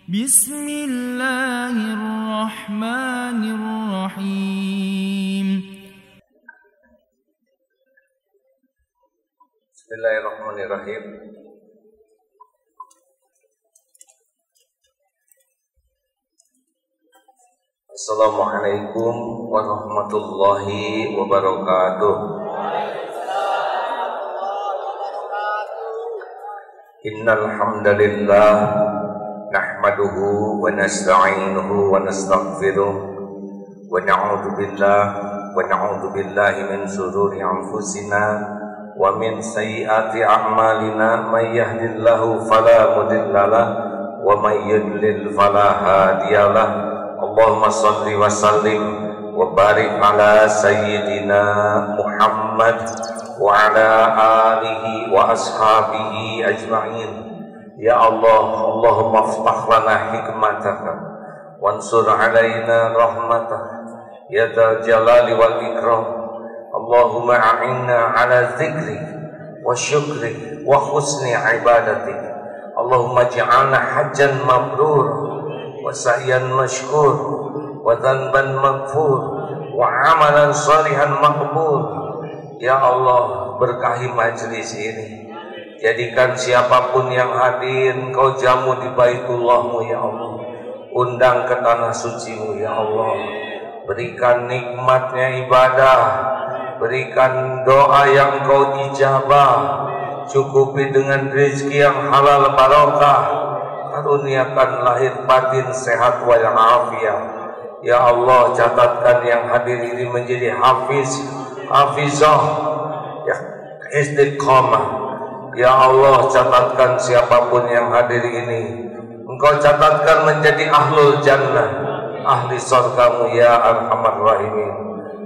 Bismillahirrahmanirrahim. Bismillahirrahmanirrahim. Assalamualaikum warahmatullahi wabarakatuh. Innal hamdalillah nahmaduhu wa nasta'inuhu wa nastaghfiruh wa na'udzu billahi min shururi anfusina wa min sayyiati a'malina may yahdihillahu fala mudhillalah wa may yudlil fala hadiyalah. Allahumma salli wa sallim wa barik ala sayyidina Muhammad wa ala alihi wa ashabihi ajma'in. Ya Allah, Allahumma aftah lana hikmataka wansur alaina rahmataka ya dzal jalali wal ikram. Allahumma a'inna ala dzikrik wa syukrik wa husni ibadatik. Allahumma ja'alna hajjan mabrur wa sa'yan mashkur wa dhanban maghfur wa amalan salihan maqbul. Ya Allah, berkahi majlis ini, jadikan siapapun yang hadir Engkau jamu di Baitullah-Mu ya Allah, undang ke tanah suci-Mu ya Allah, berikan nikmatnya ibadah, berikan doa yang Engkau ijabah, cukupi dengan rezeki yang halal barokah, karuniakan lahir batin sehat walafiat. Ya Allah, catatkan yang hadir ini menjadi hafizah, ya istiqamah. Ya Allah, catatkan siapapun yang hadir ini, Engkau catatkan menjadi ahlul jannah, ahli surgamu ya arhamar rahimin.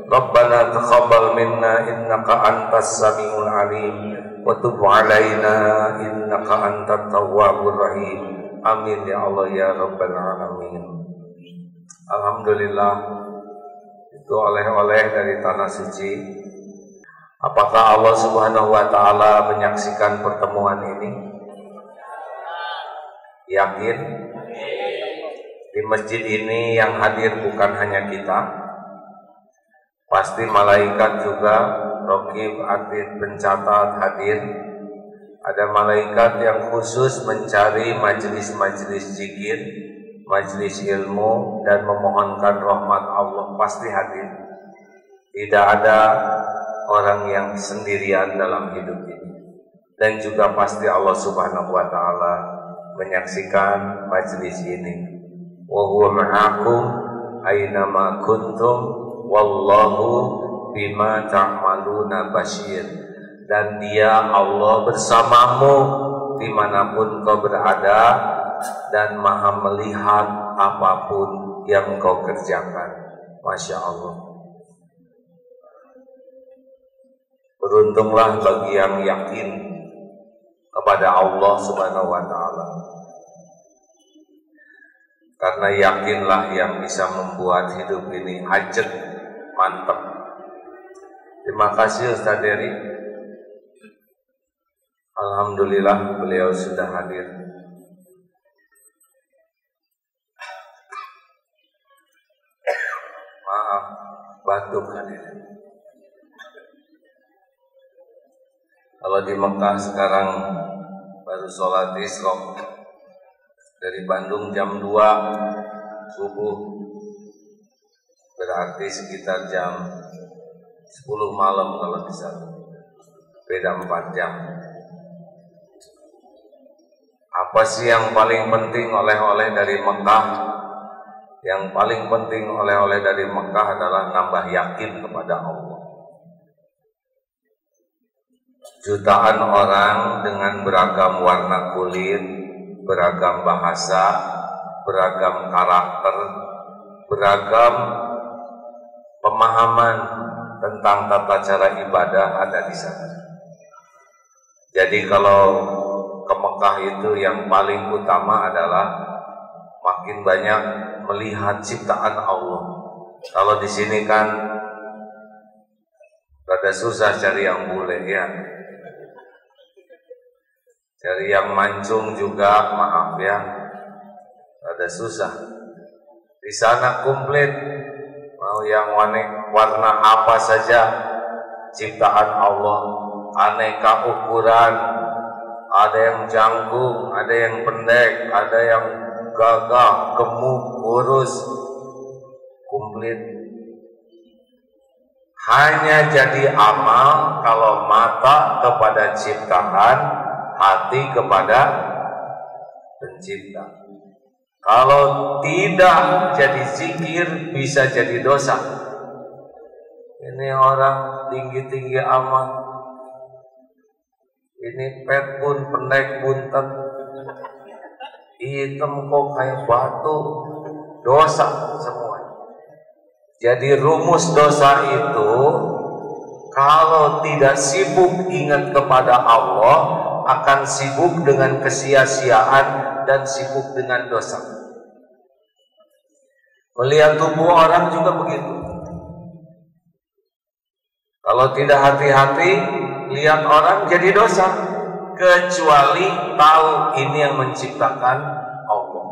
Rabbana taqabbal minna innaka antas samiul alim wa tub alaina innaka antat tawwabur rahim. Amin ya Allah ya rabbal alamin. Alhamdulillah, itu oleh-oleh dari tanah suci. Apakah Allah Subhanahu wa taala menyaksikan pertemuan ini? Yakin? Di masjid ini yang hadir bukan hanya kita, pasti malaikat juga, raqib, atid, pencatat hadir. Ada malaikat yang khusus mencari majlis-majlis zikir, majlis ilmu, dan memohonkan rahmat Allah, pasti hadir. Tidak ada orang yang sendirian dalam hidup ini. Dan juga pasti Allah Subhanahu wa taala menyaksikan majlis ini. Wa huwa ma'akum aina ma kuntum wallahu bima ta'maluna basyir. Dan Dia Allah bersamamu dimanapun kau berada dan Maha melihat apapun yang kau kerjakan. Masya Allah. Beruntunglah bagi yang yakin kepada Allah Subhanahu wa taala. Karena yakinlah yang bisa membuat hidup ini ajeg, mantap. Terima kasih Ustaz Dery. Alhamdulillah beliau sudah hadir. Maaf, batuk hadir. Kalau di Mekah sekarang baru sholat isra dari Bandung jam 2 subuh, berarti sekitar jam 10 malam kalau bisa, beda 4 jam. Apa sih yang paling penting oleh-oleh dari Mekah? Yang paling penting oleh-oleh dari Mekah adalah nambah yakin kepada Allah. Jutaan orang dengan beragam warna kulit, beragam bahasa, beragam karakter, beragam pemahaman tentang tata cara ibadah ada di sana. Jadi kalau ke Mekah itu yang paling utama adalah makin banyak melihat ciptaan Allah. Kalau di sini kan rada susah cari yang bule ya. Cari yang mancung juga maaf ya, pada susah. Di sana komplit, mau yang warna apa saja ciptaan Allah, aneka ukuran, ada yang jangkung, ada yang pendek, ada yang gagah, gemuk, kurus, komplit. Hanya jadi amal kalau mata kepada ciptaan, hati kepada pencipta. Kalau tidak jadi zikir, bisa jadi dosa. Ini orang tinggi-tinggi amat, ini pet pun pendek buntet, hitam kok kayak batu, dosa semua. Jadi rumus dosa itu, kalau tidak sibuk ingat kepada Allah, akan sibuk dengan kesia-siaan dan sibuk dengan dosa. Melihat tubuh orang juga begitu. Kalau tidak hati-hati, lihat orang jadi dosa, kecuali tahu ini yang menciptakan Allah.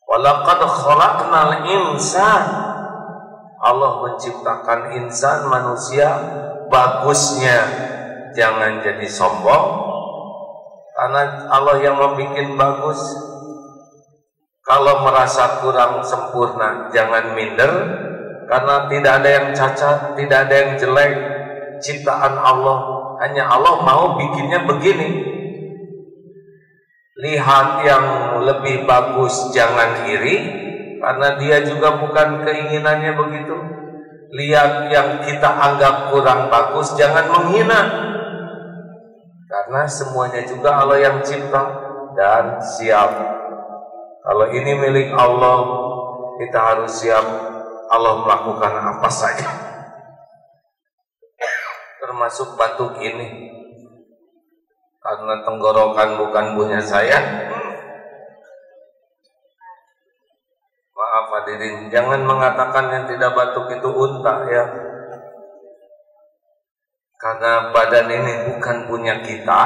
Walaqad khalaqnal insana, Allah menciptakan insan, manusia. Bagusnya jangan jadi sombong, karena Allah yang membuat bagus. Kalau merasa kurang sempurna, jangan minder, karena tidak ada yang cacat, tidak ada yang jelek. Ciptaan Allah, hanya Allah mau bikinnya begini. Lihat yang lebih bagus, jangan iri, karena dia juga bukan keinginannya begitu. Lihat yang kita anggap kurang bagus, jangan menghina, karena semuanya juga Allah yang cipta. Dan siap, kalau ini milik Allah, kita harus siap Allah melakukan apa saja, termasuk batuk ini. Karena tenggorokan bukan punya saya, maaf hadirin, jangan mengatakan yang tidak batuk itu unta ya. Karena badan ini bukan punya kita.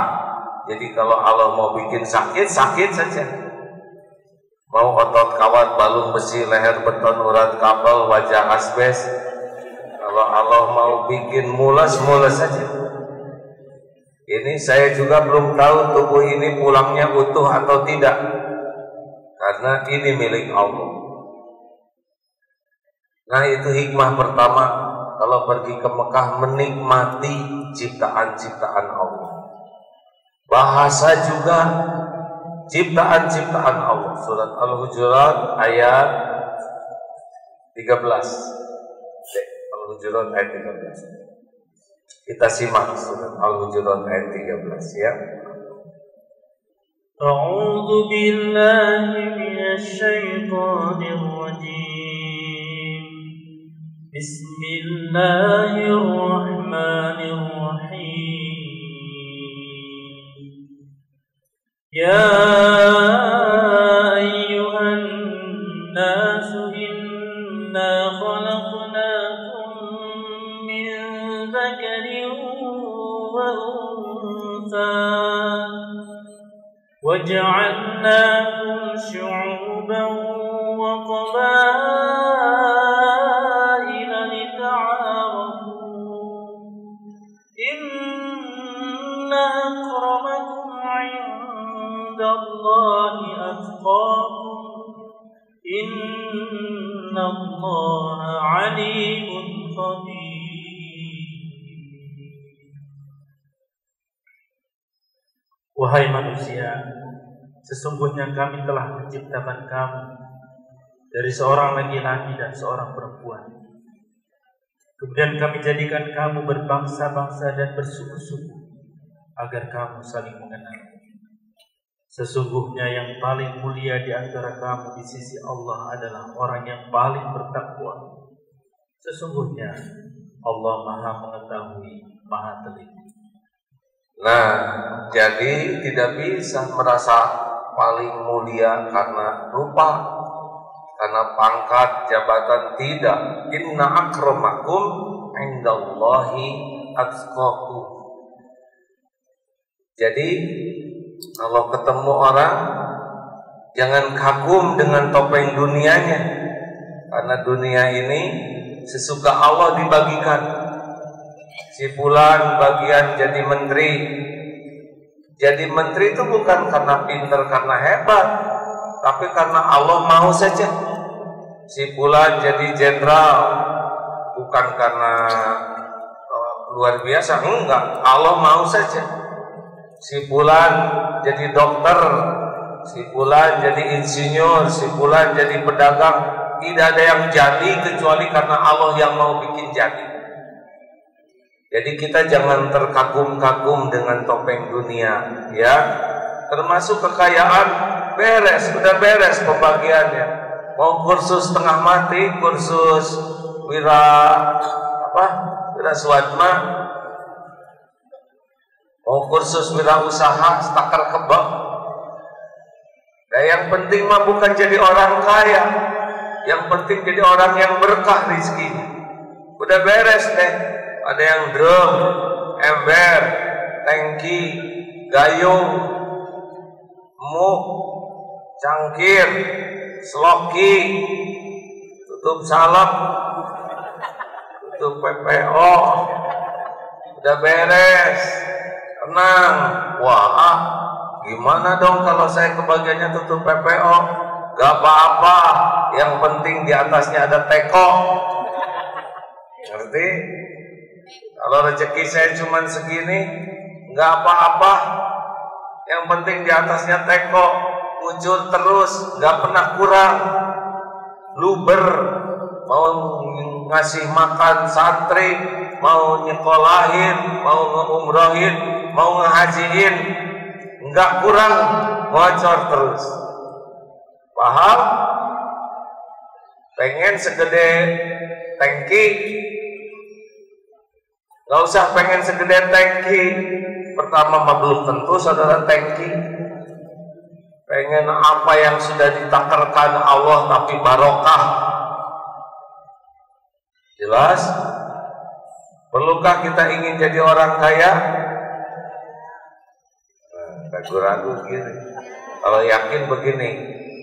Jadi kalau Allah mau bikin sakit, sakit saja. Mau otot kawat, balung besi, leher beton, urat kabel, wajah asbes. Kalau Allah mau bikin mules, mules saja. Ini saya juga belum tahu tubuh ini pulangnya utuh atau tidak, karena ini milik Allah. Nah, itu hikmah pertama kalau pergi ke Mekah, menikmati ciptaan-ciptaan Allah. Bahasa juga ciptaan-ciptaan Allah. Surat Al-Hujurat ayat 13. Al-Hujurat ayat 13. Kita simak surat Al-Hujurat ayat 13 ya. A'udzu billahi minasy syaithanir rajim. Bismillahirrahmanirrahim. Ya ayyuhan nasu inna khalaqnakum min dzakarin wa untha waja'alnakum syu'uban wa qabaila lita'arafu inna akramakum 'indallahi atqakum innallaha 'alimun khabir. Wahai manusia, sesungguhnya kami telah menciptakan kamu dari seorang laki-laki dan seorang perempuan. Kemudian kami jadikan kamu berbangsa-bangsa dan bersuku-suku agar kamu saling mengenal. Sesungguhnya yang paling mulia di antara kamu di sisi Allah adalah orang yang paling bertakwa. Sesungguhnya Allah Maha Mengetahui, Maha Teliti. Nah, jadi tidak bisa merasa paling mulia karena rupa, karena pangkat, jabatan, tidak. Inna akramakum indallahi atqakum. Jadi kalau ketemu orang, Jangan kagum dengan topeng dunianya, karena dunia ini sesuka Allah dibagikan. Si fulan bagian jadi menteri. Jadi menteri itu bukan karena pinter, karena hebat, tapi karena Allah mau saja. Si fulan jadi jenderal bukan karena luar biasa, enggak, Allah mau saja. Si fulan jadi dokter, si fulan jadi insinyur, si fulan jadi pedagang, tidak ada yang jadi kecuali karena Allah yang mau bikin jadi. Jadi kita jangan terkagum-kagum dengan topeng dunia, ya. Termasuk kekayaan, beres, sudah beres pembagiannya. Mau kursus setengah mati, kursus wira swatma, mau kursus wirausaha, stakar kebab. Nah, yang penting mah bukan jadi orang kaya, yang penting jadi orang yang berkah rezekinya. Udah beres deh. Ada yang drum, ember, tangki, gayung, muk, cangkir, seloki, tutup salep, tutup PPO. Udah beres, tenang. Wah, gimana dong kalau saya kebagiannya tutup PPO? Gak apa-apa, yang penting di atasnya ada teko. Ngerti? Kalau rezeki saya cuma segini, nggak apa-apa. Yang penting di atasnya teko, mujur terus, nggak pernah kurang. Luber, mau ngasih makan santri, mau nyekolahin, mau ngeumrohin, mau ngehajiin, nggak kurang, ngocor terus. Paham? Pengen segede tangki, gak usah pengen segede tangki. Pertama mah belum tentu saudara tangki. Pengen apa yang sudah ditakarkan Allah tapi barokah. Jelas? Perlukah kita ingin jadi orang kaya? Ragu-ragu gini. Kalau yakin begini,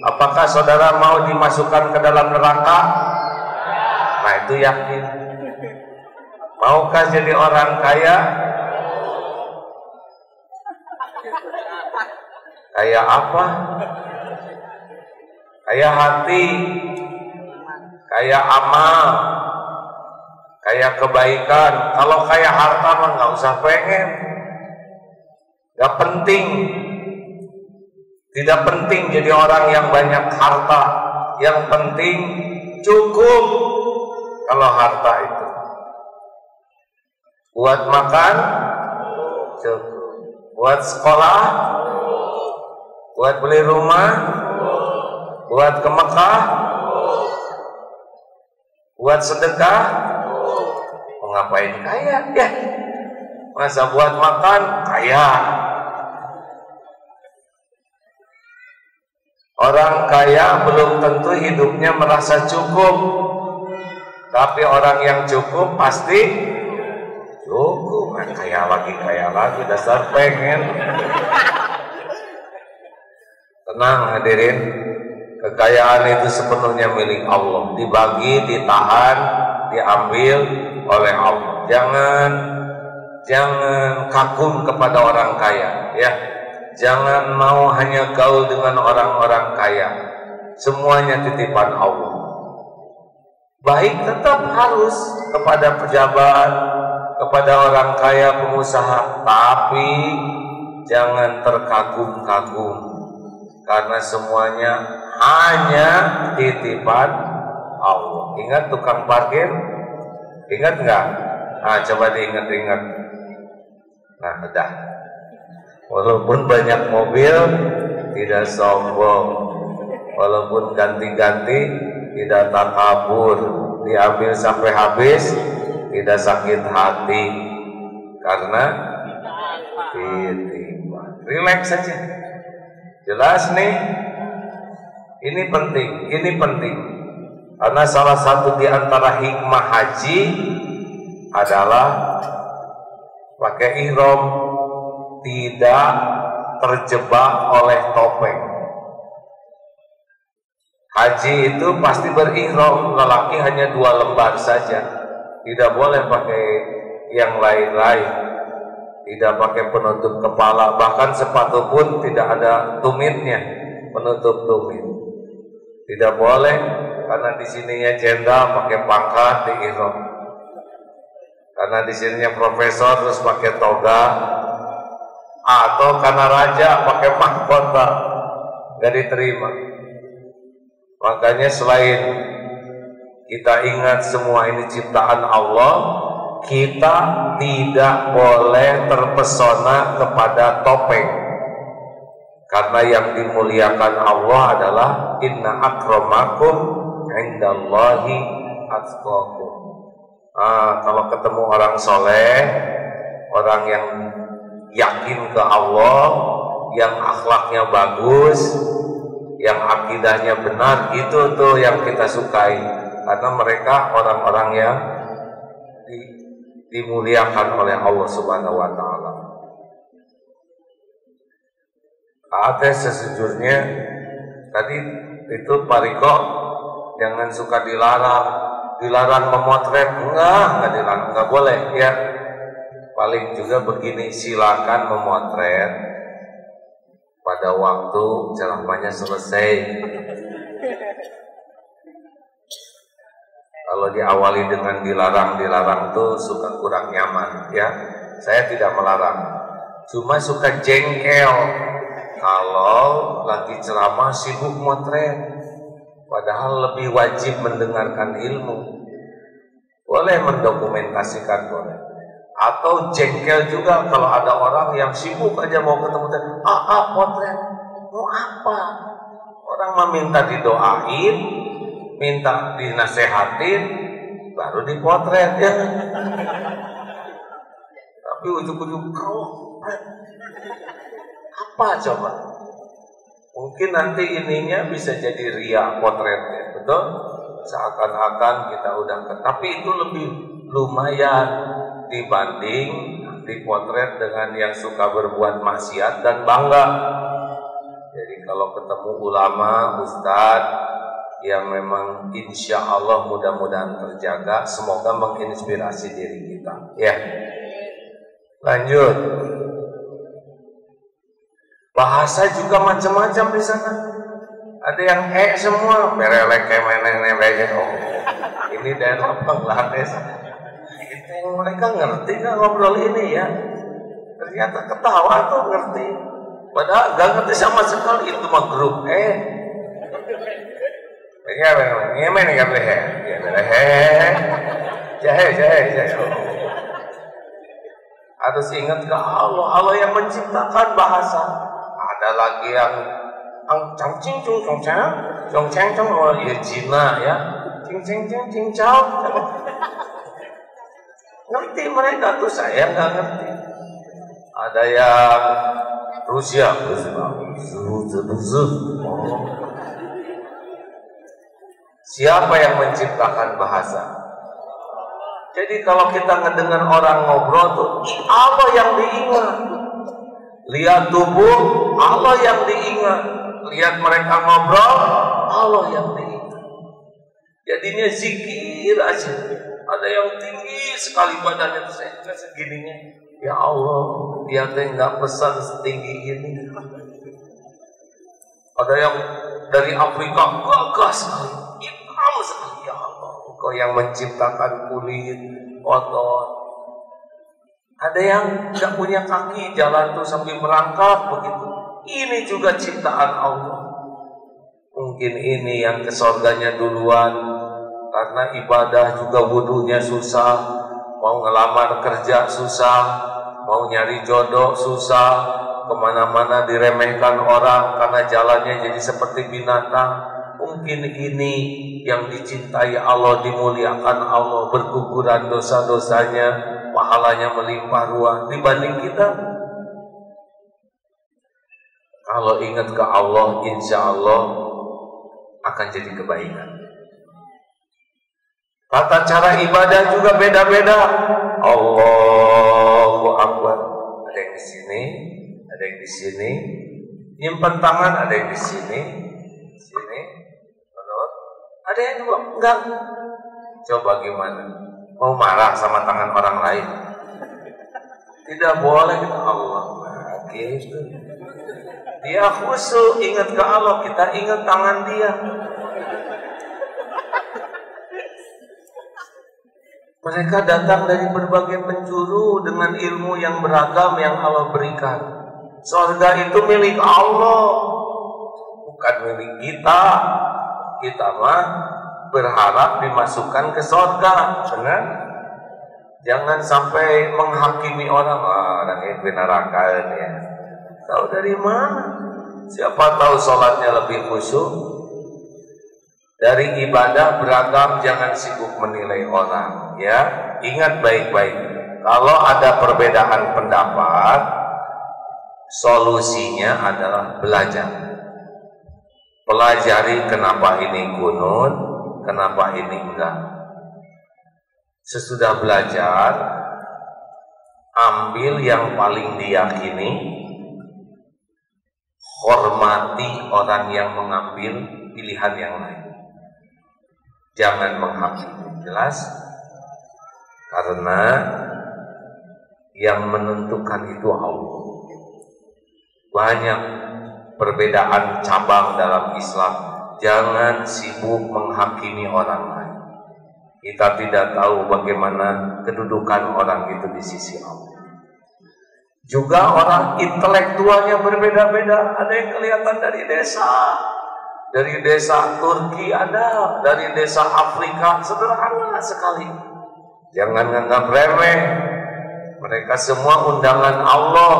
apakah saudara mau dimasukkan ke dalam neraka? Nah, itu yakin. Maukah jadi orang kaya? Kaya apa? Kaya hati, kaya amal, kaya kebaikan. Kalau kaya harta mah nggak usah pengen, nggak penting. Tidak penting jadi orang yang banyak harta. Yang penting cukup. Kalau harta itu buat makan cukup, buat sekolah, buat beli rumah, buat ke Mekah, buat sedekah. Mau ngapain kaya? Ya, masa buat makan kaya? Orang kaya belum tentu hidupnya merasa cukup, tapi orang yang cukup pasti cukup. Kaya lagi, dasar pengen. Tenang hadirin, kekayaan itu sepenuhnya milik Allah, dibagi, ditahan, diambil oleh Allah. Jangan kagum kepada orang kaya, ya. Jangan mau hanya gaul dengan orang-orang kaya. Semuanya titipan Allah. Baik tetap harus kepada pejabat, kepada orang kaya, pengusaha, tapi jangan terkagum-kagum, karena semuanya hanya titipan Allah. Ingat tukang parkir? Ingat nggak? Nah, coba diingat-ingat. Nah, udah. Walaupun banyak mobil, tidak sombong. Walaupun ganti-ganti, tidak takabur. Diambil sampai habis, tidak sakit hati, karena titipan. Relax saja. Jelas nih? Ini penting. Karena salah satu di antara hikmah haji adalah pakai ihram, tidak terjebak oleh topeng. Haji itu pasti berihram, lelaki hanya 2 lembar saja, tidak boleh pakai yang lain-lain, tidak pakai penutup kepala, bahkan sepatu pun tidak ada tumitnya, penutup tumit, tidak boleh, karena di sininya jenderal pakai pangkat di ihram, karena di sininya profesor terus pakai toga, atau karena raja pakai mahkota, nggak diterima. Makanya selain kita ingat semua ini ciptaan Allah, kita tidak boleh terpesona kepada topeng, karena yang dimuliakan Allah adalah inna akramakum indallahi atqakum. Kalau ketemu orang soleh, orang yang yakin ke Allah, yang akhlaknya bagus, yang akidahnya benar, itu tuh yang kita sukai, karena mereka orang-orang yang dimuliakan oleh Allah Subhanahu wa taala. Ada sesejurnya tadi itu Pak Riko jangan suka dilarang memotret, enggak dilarang, enggak boleh ya. Paling juga begini, silakan memotret pada waktu ceramahnya selesai. Kalau diawali dengan dilarang tuh suka kurang nyaman ya. Saya tidak melarang, cuma suka jengkel kalau lagi ceramah sibuk motret, padahal lebih wajib mendengarkan ilmu. Boleh mendokumentasikan, boleh. Atau jengkel juga kalau ada orang yang sibuk aja mau ketemu, potret, mau apa? Orang meminta didoain, minta dinasehatin, baru dipotret ya. Tapi ujung-ujung kau apa coba? Mungkin nanti ininya bisa jadi ria potretnya, betul? Seakan-akan kita udah tapi itu lebih lumayan dibanding dipotret dengan yang suka berbuat maksiat dan bangga. Jadi kalau ketemu ulama, ustadz yang memang insya Allah mudah-mudahan terjaga, semoga menginspirasi diri kita ya. Lanjut, bahasa juga macam-macam di sana. Ada yang semua berelek kemeneng-meneng. Ini daerah Bangladesh. Mereka ngerti nggak ngobrol ini ya? Ternyata ketawa tuh ngerti, padahal nggak ngerti sama sekali. Itu mah grup jahe. Harus ingat ke Allah yang menciptakan bahasa. Ada lagi yang cangcing cong ya Cina ya, cing ngerti mereka tuh, saya nggak ngerti. Ada yang Rusia, siapa yang menciptakan bahasa? Jadi kalau kita ngedengar orang ngobrol tuh Allah yang diingat, lihat tubuh Allah yang diingat, lihat mereka ngobrol Allah yang diingat. Jadinya zikir aja. Ada yang tinggi sekali badannya tuh saya segininya. Ya Allah, dia teh nggak pesan setinggi ini. Ada yang dari Afrika gagah sekali, hitam sekali. Ya Allah, Engkau yang menciptakan kulit, otot. Ada yang nggak punya kaki, jalan tuh sambil merangkak begitu. Ini juga ciptaan Allah. Mungkin ini yang ke surganya duluan. Karena ibadah juga wudunya susah, mau ngelamar kerja susah, mau nyari jodoh susah, kemana-mana diremehkan orang karena jalannya jadi seperti binatang. Mungkin ini yang dicintai Allah, dimuliakan Allah, berguguran dosa-dosanya, pahalanya melimpah ruah dibanding kita. Kalau ingat ke Allah, insya Allah akan jadi kebaikan. Tata cara ibadah juga beda-beda. Allahu Akbar. Ada yang di sini, ada yang di sini. Nyimpen tangan ada yang di sini, Ada yang juga enggak. Coba gimana? Mau marah sama tangan orang lain? Tidak boleh kita Allah. Nah, gitu. Dia khusyuk ingat ke Allah, kita ingat tangan dia. Mereka datang dari berbagai penjuru dengan ilmu yang beragam yang Allah berikan. Surga itu milik Allah, bukan milik kita. Kita mah berharap dimasukkan ke surga, benar? Jangan sampai menghakimi orang, orang itu neraka ya. Tahu dari mana? Siapa tahu sholatnya lebih khusyuk. Dari ibadah beragam, jangan sibuk menilai orang. Ya, ingat baik-baik. Kalau ada perbedaan pendapat, solusinya adalah belajar. Pelajari kenapa ini kunut, kenapa ini enggak. Sesudah belajar, ambil yang paling diyakini, hormati orang yang mengambil pilihan yang lain. Jangan menghakimi, jelas? Karena yang menentukan itu Allah. Banyak perbedaan cabang dalam Islam. Jangan sibuk menghakimi orang lain. Kita tidak tahu bagaimana kedudukan orang itu di sisi Allah. Juga orang intelektualnya berbeda-beda. Ada yang kelihatan dari desa Turki ada, dari desa Afrika, sederhana sekali. Jangan nganggap remeh. Mereka semua undangan Allah.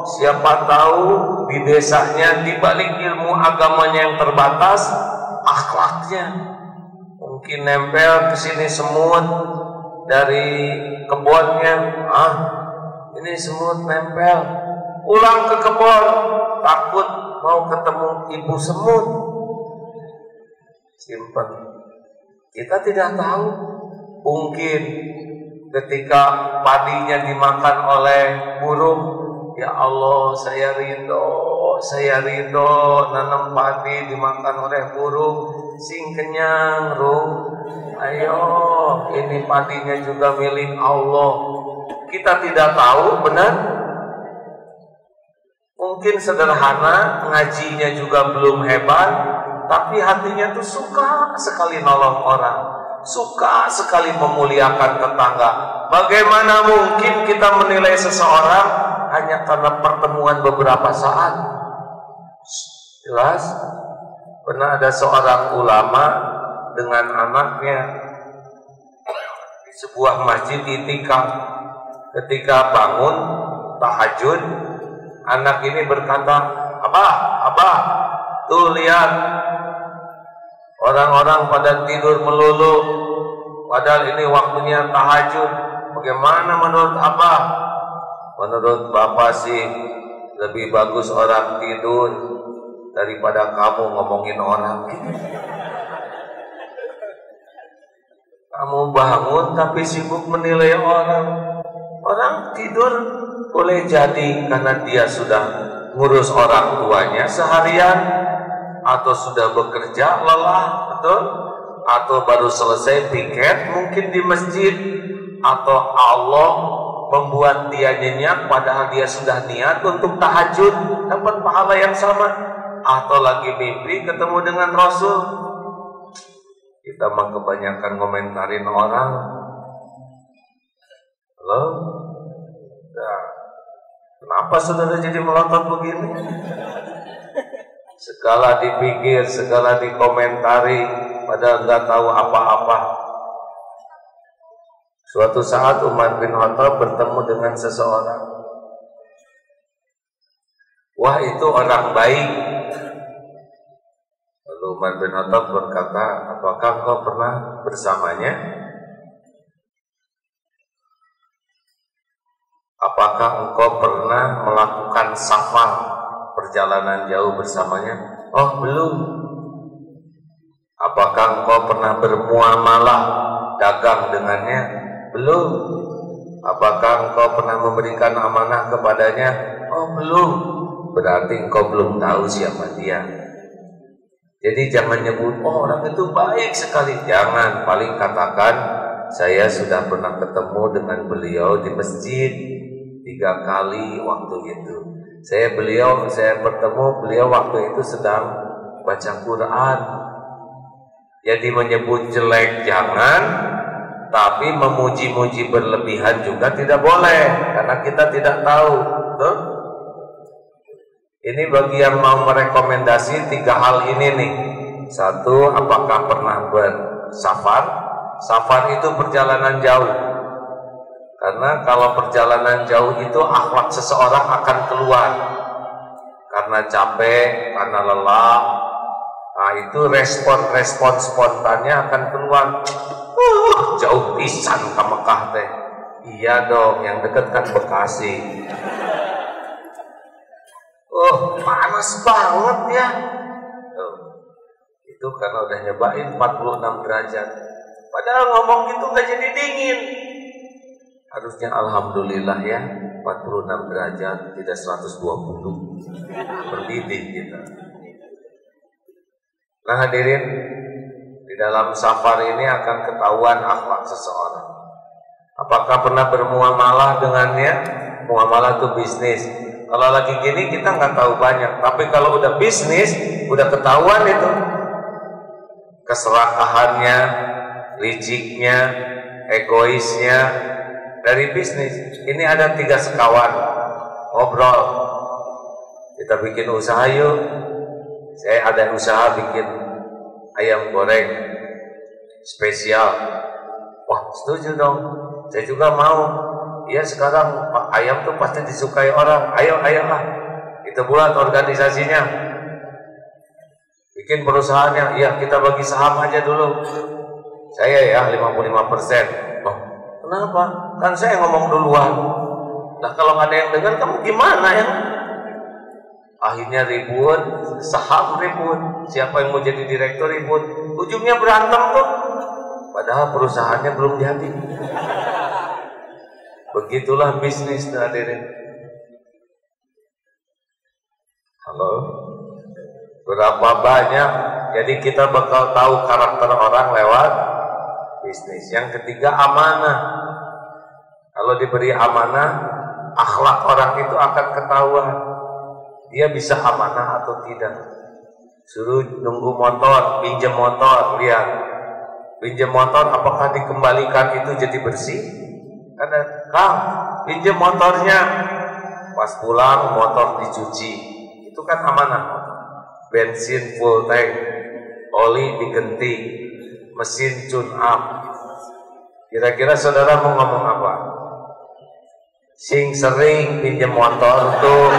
Siapa tahu di desanya, di balik ilmu agamanya yang terbatas, akhlaknya mungkin nempel ke sini semut dari kebunnya. Ini semut nempel. Pulang ke kebun, takut mau ketemu ibu semut. Simpan. Kita tidak tahu. Mungkin ketika padinya dimakan oleh burung, ya Allah, saya ridho nanam padi dimakan oleh burung, sing kenyang rum. Ayo, ini padinya juga milik Allah. Kita tidak tahu, benar? Mungkin sederhana, ngajinya juga belum hebat, tapi hatinya tuh suka sekali nolong orang, suka sekali memuliakan tetangga. Bagaimana mungkin kita menilai seseorang hanya karena pertemuan beberapa saat? Jelas? Pernah ada seorang ulama dengan anaknya di sebuah masjid itikaf. Ketika bangun tahajud, anak ini berkata, Abah, tuh lihat, orang-orang pada tidur melulu, padahal ini waktunya tahajud. Bagaimana menurut Abah? Menurut Bapak sih lebih bagus orang tidur daripada kamu ngomongin orang. Kamu bangun tapi sibuk menilai orang. Orang tidur boleh jadi karena dia sudah ngurus orang tuanya seharian, atau sudah bekerja lelah, betul? Atau baru selesai piket mungkin di masjid, atau Allah membuat dia nyenyak padahal dia sudah niat untuk tahajud, dapat pahala yang sama. Atau lagi mimpi ketemu dengan Rasul. Kita mah kebanyakan komentarin orang. Halo? Nah, kenapa saudara jadi melotot begini? Segala dipikir, segala dikomentari, padahal nggak tahu apa-apa. Suatu saat Umar bin Khattab bertemu dengan seseorang. Wah, itu orang baik. Lalu Umar bin Khattab berkata, apakah kau pernah bersamanya? Apakah engkau pernah melakukan safar, perjalanan jauh bersamanya? Oh, belum. Apakah engkau pernah bermuamalah, dagang dengannya? Belum. Apakah engkau pernah memberikan amanah kepadanya? Oh, belum. Berarti engkau belum tahu siapa dia. Jadi jangan nyebut, oh orang itu baik sekali. Jangan, paling katakan, saya sudah pernah ketemu dengan beliau di masjid 3 kali waktu itu. Saya bertemu beliau waktu itu sedang baca Quran. Jadi menyebut jelek jangan, tapi memuji-muji berlebihan juga tidak boleh, karena kita tidak tahu. Betul? Ini bagi yang mau merekomendasi 3 hal ini nih. 1, apakah pernah bersafar? Safar itu perjalanan jauh. Karena kalau perjalanan jauh itu akhlak seseorang akan keluar. Karena capek, karena lelah. Nah itu respon spontannya akan keluar. Jauh pisan ke Mekah teh. Iya dong, yang dekat kan Bekasi. Panas banget ya. Itu karena udah nyobain 46 derajat. Padahal ngomong gitu gak jadi dingin. Harusnya alhamdulillah ya, 46 derajat tidak 120. Berdidih kita. Nah hadirin, di dalam safar ini akan ketahuan akhlak seseorang. Apakah pernah bermuamalah dengannya? Muamalah itu bisnis. Kalau lagi gini kita nggak tahu banyak, tapi kalau udah bisnis, udah ketahuan itu keserakahannya, liciknya, egoisnya dari bisnis. Ini ada 3 sekawan ngobrol, kita bikin usaha yuk. Saya ada usaha bikin ayam goreng spesial. Wah setuju dong, saya juga mau. Ya sekarang ayam tuh pasti disukai orang. Ayolah kita buat organisasinya, bikin perusahaannya. Ya kita bagi saham aja dulu. Saya ya 55%. Oh, kenapa? Kan saya ngomong duluan. Nah kalau nggak ada yang dengar kamu gimana ya? Akhirnya ribut, saham ribut. Siapa yang mau jadi direktur ribut. Ujungnya berantem tuh. Padahal perusahaannya belum jadi. Begitulah bisnis, hadirin. Halo, berapa banyak? Jadi kita bakal tahu karakter orang lewat bisnis. Yang ketiga, amanah. Kalau diberi amanah, akhlak orang itu akan ketahuan. Dia bisa amanah atau tidak. Suruh nunggu motor, pinjam motor, lihat. Pinjam motor, apakah dikembalikan itu jadi bersih? Karena Kang, pinjam motornya. Pas pulang motor dicuci. Itu kan amanah. Bensin full tank, oli diganti, mesin tune up. Kira-kira saudara mau ngomong apa? Sing sering pinjam motor tuh.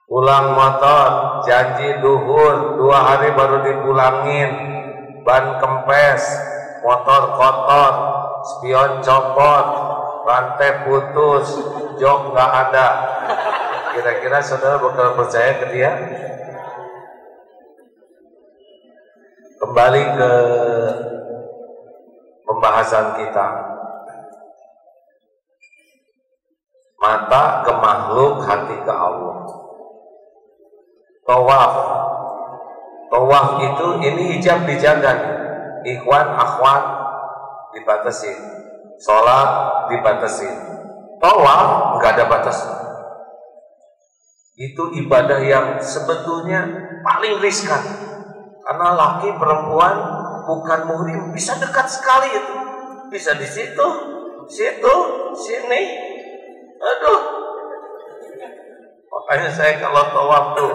Pulang motor, janji duhur, 2 hari baru dipulangin. Ban kempes, motor kotor, spion copot, rantai putus, jok nggak ada. Kira-kira saudara bakal percaya ke dia? Kembali ke pembahasan kita. Mata ke makhluk, hati ke Allah. Tawaf itu ini hijab dijaga. Ikhwan, akhwat dibatasin. Sholat dibatasin. Tawaf nggak ada batas. Itu ibadah yang sebetulnya paling riskan. Karena laki perempuan bukan muhrim bisa dekat sekali itu. Bisa di situ, sini. Aduh. Makanya saya kalau tawaf tuh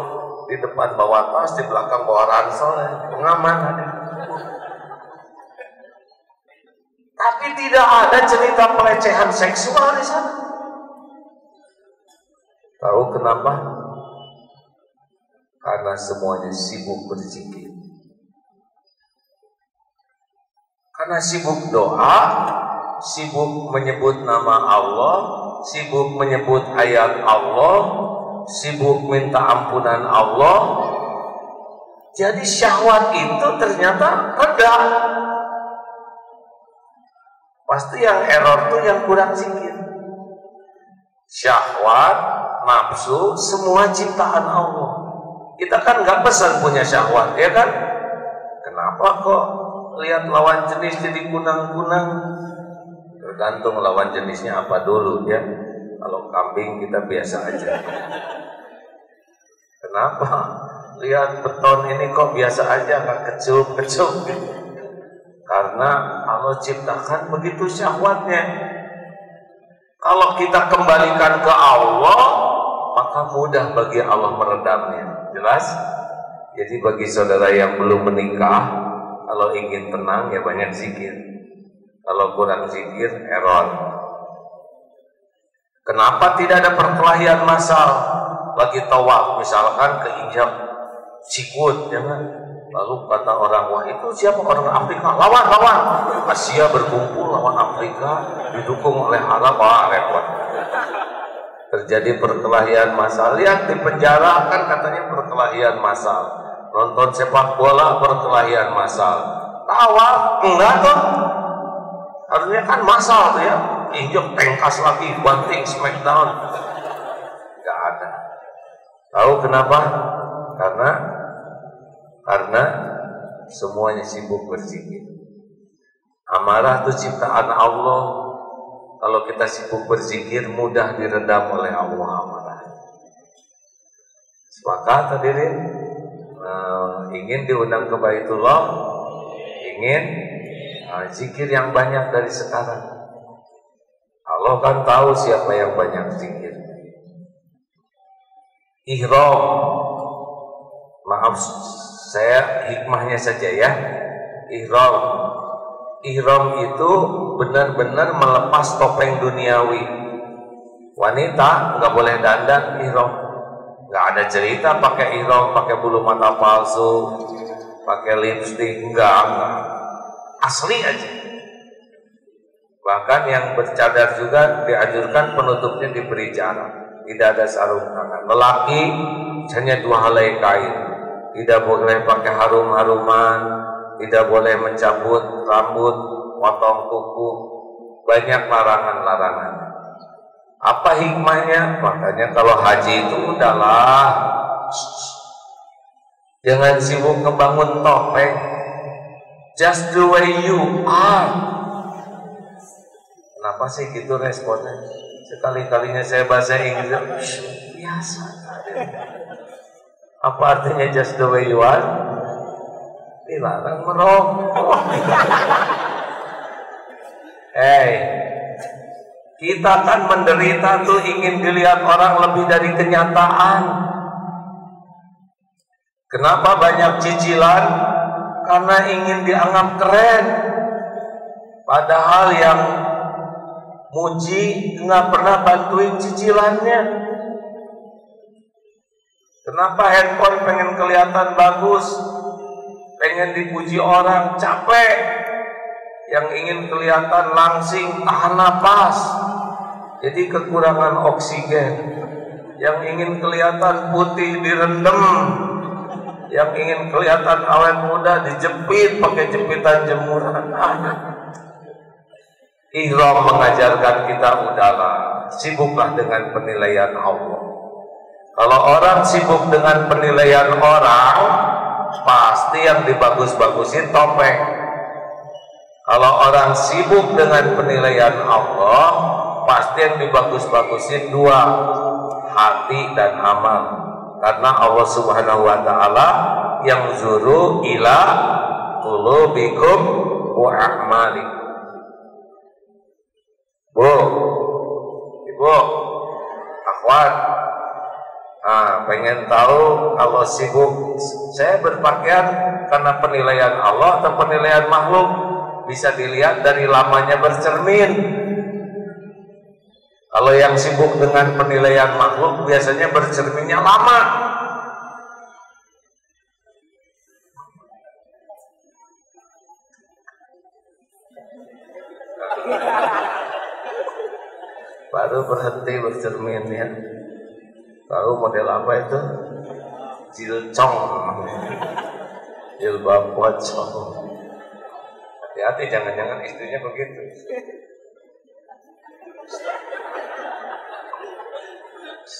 di depan bawa tas, di belakang bawa ransel, pengaman ada. Tapi tidak ada cerita pelecehan seksual di sana. Tahu kenapa? Karena semuanya sibuk berzikir. Karena sibuk doa, sibuk menyebut nama Allah, sibuk menyebut ayat Allah, sibuk minta ampunan Allah. Jadi syahwat itu ternyata reda. Pasti yang error tuh yang kurang zikir. Syahwat, nafsu, semua ciptaan Allah. Kita kan nggak pesan punya syahwat, ya kan? Kenapa kok lihat lawan jenis jadi kunang-kunang? Tergantung lawan jenisnya apa dulu ya. Kalau kambing kita biasa aja. Kenapa lihat beton ini kok biasa aja, nggak kecup-kecup? Karena Allah ciptakan begitu syahwatnya. Kalau kita kembalikan ke Allah, maka mudah bagi Allah meredamnya. Jelas? Jadi bagi saudara yang belum menikah, kalau ingin tenang ya banyak zikir. Kalau kurang zikir, error. Kenapa tidak ada perkelahian massal bagi tawaf? Misalkan keinjak sikut, jangan. Lalu kata orang, wah itu siapa orang Afrika? Lawan. Asia berkumpul lawan Afrika, didukung oleh Arab, wah repot. Terjadi perkelahian massal. Lihat di penjara kan katanya perkelahian massal. Nonton sepak bola perkelahian massal. Tawaf enggak tuh. Harusnya kan massal tuh ya. Injek tengkas lagi, banting smackdown. Enggak ada. Tahu kenapa? Karena semuanya sibuk berzikir. Amarah itu ciptaan Allah. Kalau kita sibuk berzikir, mudah diredam oleh Allah amarah. Sepakat hadirin? Ingin diundang ke Baitullah, ingin zikir yang banyak dari sekarang. Allah kan tahu siapa yang banyak zikir. Ihram, maaf saya hikmahnya saja ya. Ihram itu benar-benar melepas topeng duniawi. Wanita nggak boleh dandan ihram. Nggak ada cerita pakai ihram, pakai bulu mata palsu, pakai lipstik, enggak. Asli aja. Bahkan yang bercadar juga dianjurkan penutupnya diberi jarak. Tidak ada sarung tangan. Lelaki hanya 2 helai kain. Tidak boleh pakai harum-haruman, tidak boleh mencabut rambut, potong kuku. Banyak larangan-larangan. Apa hikmahnya? Makanya kalau haji itu udahlah, jangan sibuk ngebangun topeng. Just the way you are. Kenapa sih gitu responnya? Sekali-kalinya saya bahasa Inggris, biasa. Apa artinya just the way you are? Dilarang merokok. Kita kan menderita tuh ingin dilihat orang lebih dari kenyataan. Kenapa banyak cicilan? Karena ingin dianggap keren. Padahal yang muji nggak pernah bantuin cicilannya. Kenapa handphone pengen kelihatan bagus, pengen dipuji orang, capek. Yang ingin kelihatan langsing, tahan napas, jadi kekurangan oksigen. Yang ingin kelihatan putih direndam, yang ingin kelihatan awet muda dijepit pakai jepitan jemuran. Ihram mengajarkan kita udahlah, sibuklah dengan penilaian Allah. Kalau orang sibuk dengan penilaian orang, pasti yang dibagus-bagusin topeng. Kalau orang sibuk dengan penilaian Allah, pasti yang dibagus-bagusin 2, hati dan amal. Karena Allah Subhanahu wa taala yang zuru ila qulubikum wa a'malikum. Bu, Ibu, akhwat, pengen tahu kalau sibuk saya berpakaian karena penilaian Allah atau penilaian makhluk? Bisa dilihat dari lamanya bercermin. Kalau yang sibuk dengan penilaian makhluk biasanya bercerminnya lama. Baru berhenti bercermin ya. Tahu model apa itu? Jilcong, jilbab pocong. Hati-hati, jangan-jangan istrinya begitu.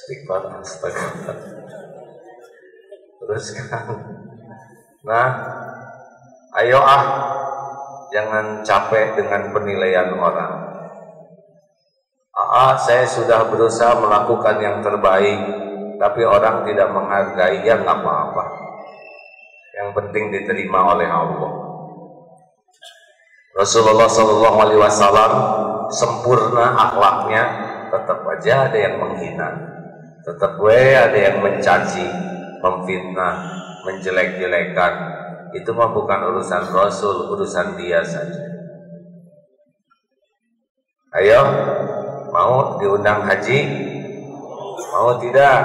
Istighfar, astagfirullah. Teruskan. Nah, ayo jangan capek dengan penilaian orang. Saya sudah berusaha melakukan yang terbaik, tapi orang tidak menghargai, ya nggak apa-apa. Yang penting diterima oleh Allah. Rasulullah SAW sempurna akhlaknya, tetap aja ada yang menghina, tetap ada yang mencaci, memfitnah, menjelek-jelekan. Itu mah bukan urusan Rasul, urusan dia saja. Ayo, mau diundang haji? Mau tidak?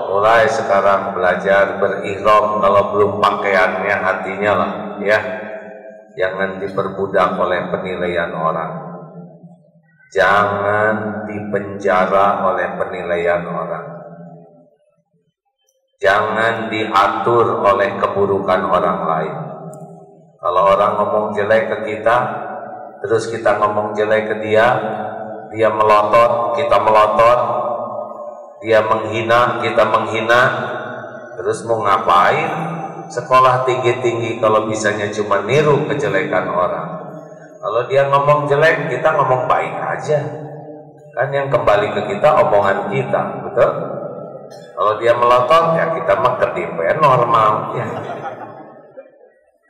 Mulai sekarang belajar berihram, kalau belum pakaiannya hatinya lah, ya. Jangan diperbudak oleh penilaian orang. Jangan dipenjara oleh penilaian orang. Jangan diatur oleh keburukan orang lain. Kalau orang ngomong jelek ke kita, terus kita ngomong jelek ke dia, dia melotot, kita melotot, dia menghina, kita menghina, terus mau ngapain? Sekolah tinggi-tinggi kalau bisanya cuma niru kejelekan orang. Kalau dia ngomong jelek, kita ngomong baik aja. Kan yang kembali ke kita omongan kita, betul? Kalau dia melotot, ya kita mah ketipen normal, ya.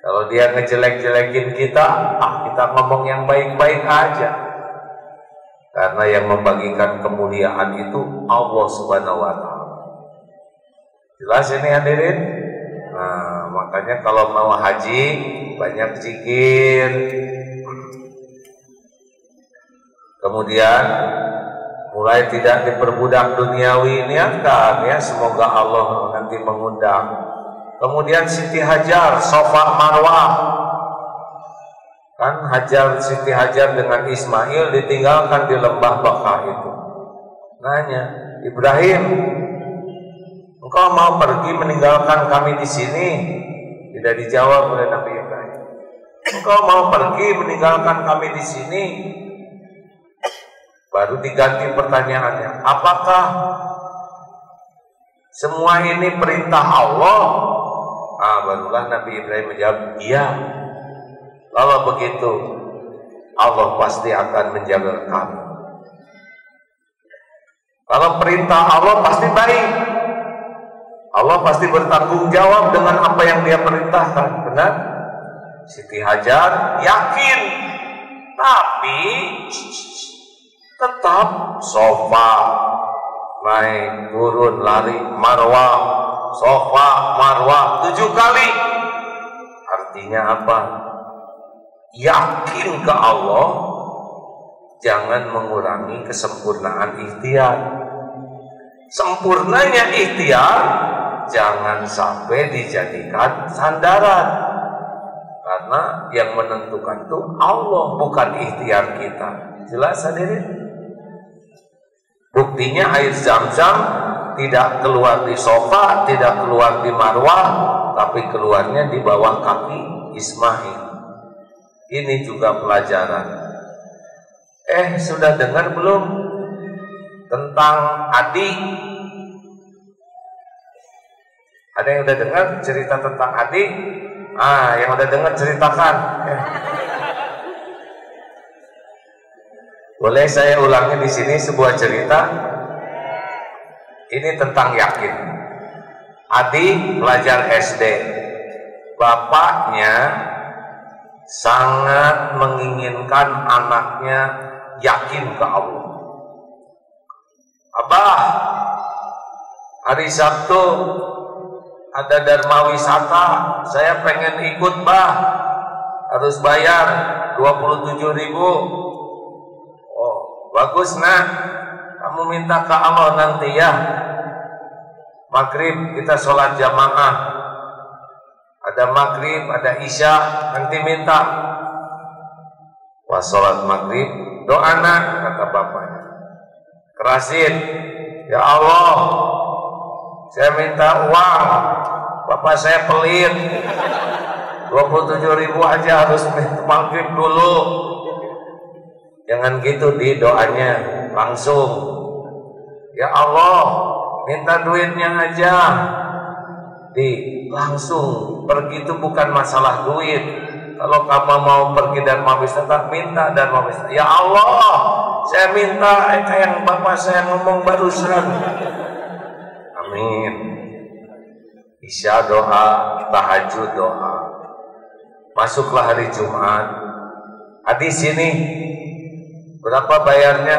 Kalau dia ngejelek-jelekin kita, kita ngomong yang baik-baik aja. Karena yang membagikan kemuliaan itu Allah Subhanahu wa Ta'ala. Jelas ini hadirin? Nah, makanya kalau mau haji banyak zikir. Kemudian mulai tidak diperbudak duniawi, niatkan ya, semoga Allah nanti mengundang. Kemudian Siti Hajar, Safa Marwah. Kan Siti Hajar dengan Ismail ditinggalkan di lembah Bakah itu. Nanya, Ibrahim, engkau mau pergi meninggalkan kami di sini? Tidak dijawab oleh Nabi Ibrahim. Engkau mau pergi meninggalkan kami di sini? Baru diganti pertanyaannya, apakah semua ini perintah Allah? Barulah Nabi Ibrahim menjawab, iya. Kalau begitu, Allah pasti akan menjaga kamu. Kalau perintah Allah pasti baik. Allah pasti bertanggung jawab dengan apa yang dia perintahkan, benar? Siti Hajar yakin, tapi tetap Safa, naik, turun, lari, Marwah, Safa, Marwah 7 kali. Artinya apa? Yakin ke Allah, jangan mengurangi kesempurnaan ikhtiar. Sempurnanya ikhtiar jangan sampai dijadikan sandaran, karena yang menentukan itu Allah, bukan ikhtiar kita. Jelas hadirin? Buktinya air Zam-Zam tidak keluar di Safa, tidak keluar di Marwah, tapi keluarnya di bawah kaki Ismail. Ini juga pelajaran. Sudah dengar belum tentang Adi? Ada yang udah dengar cerita tentang Adi? Yang udah dengar ceritakan. Boleh saya ulangi di sini sebuah cerita? Ini tentang yakin. Adi pelajar SD. Bapaknya sangat menginginkan anaknya yakin ke Allah. Abah, hari Sabtu ada Dharma Wisata, saya pengen ikut, bah. Harus bayar 27.000. Bagus, nah, kamu minta ke Allah nanti ya. Maghrib kita sholat jamaah. Ada maghrib, ada isya, nanti minta. Pas sholat maghrib, doa nak, kata bapaknya. Kerasin, ya Allah, saya minta uang. Bapak saya pelit. 27.000 aja harus maghrib dulu. Jangan gitu di doanya, langsung. Ya Allah, minta duitnya aja. Langsung pergi itu bukan masalah duit. Kalau kamu mau pergi dan mau bisa, minta dan mau bisa. Ya Allah, saya minta kayak yang bapak saya ngomong barusan. Amin. Isya doa, tahajud doa. Masuklah hari Jumat. Hadis ini berapa bayarnya?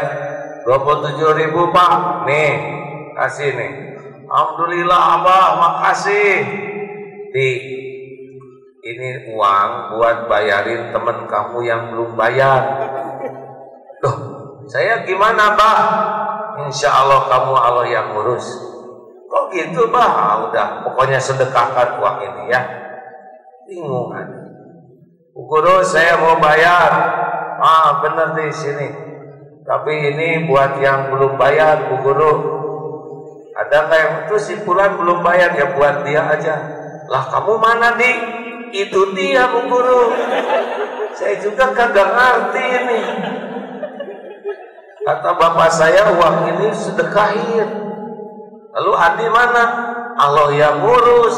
27.000 Pak. Nih, kasih nih. Alhamdulillah Abah, makasih. Ini uang buat bayarin teman kamu yang belum bayar. Loh, saya gimana Bah? Insya Allah kamu Allah yang ngurus. Kok gitu Bah? Udah, pokoknya sedekahkan uang ini ya. Bingung kan? Bu Guru, saya mau bayar. Bener di sini. Tapi ini buat yang belum bayar, Bu Guru. Ada kayak itu si Fulan belum bayar, ya buat dia aja. Lah kamu mana Itu dia Bu Guru. Saya juga kagak ngerti ini. Kata bapak saya uang ini sedekahin. Lalu Adi mana? Allah yang ngurus.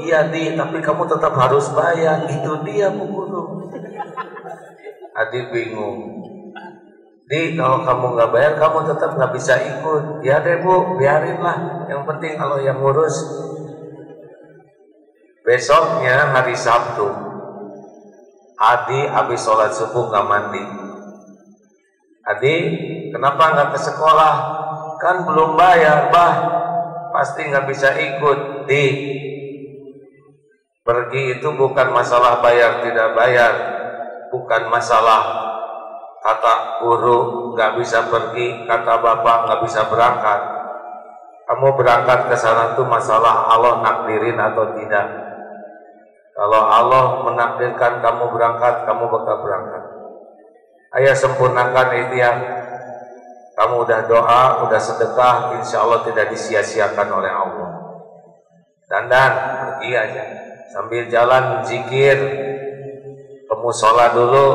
Iya tapi kamu tetap harus bayar. Itu dia Bu Guru. Adi bingung. Kalau kamu nggak bayar, kamu tetap nggak bisa ikut. Ya deh Bu, biarinlah. Yang penting Allah yang ngurus. Besoknya hari Sabtu, Adi habis sholat subuh nggak mandi. Adi, kenapa nggak ke sekolah? Kan belum bayar, Bah. Pasti nggak bisa ikut. Pergi itu bukan masalah bayar tidak bayar, bukan masalah kata guru nggak bisa pergi, kata bapak nggak bisa berangkat. Kamu berangkat ke sana tuh masalah Allah nakdirin atau tidak. Kalau Allah menakdirkan kamu berangkat, kamu bakal berangkat. Ayo sempurnakan ikhtiar. Kamu udah doa, udah sedekah, insya Allah tidak disia-siakan oleh Allah. Dandan, pergi aja. Sambil jalan zikir, kamu sholat dulu.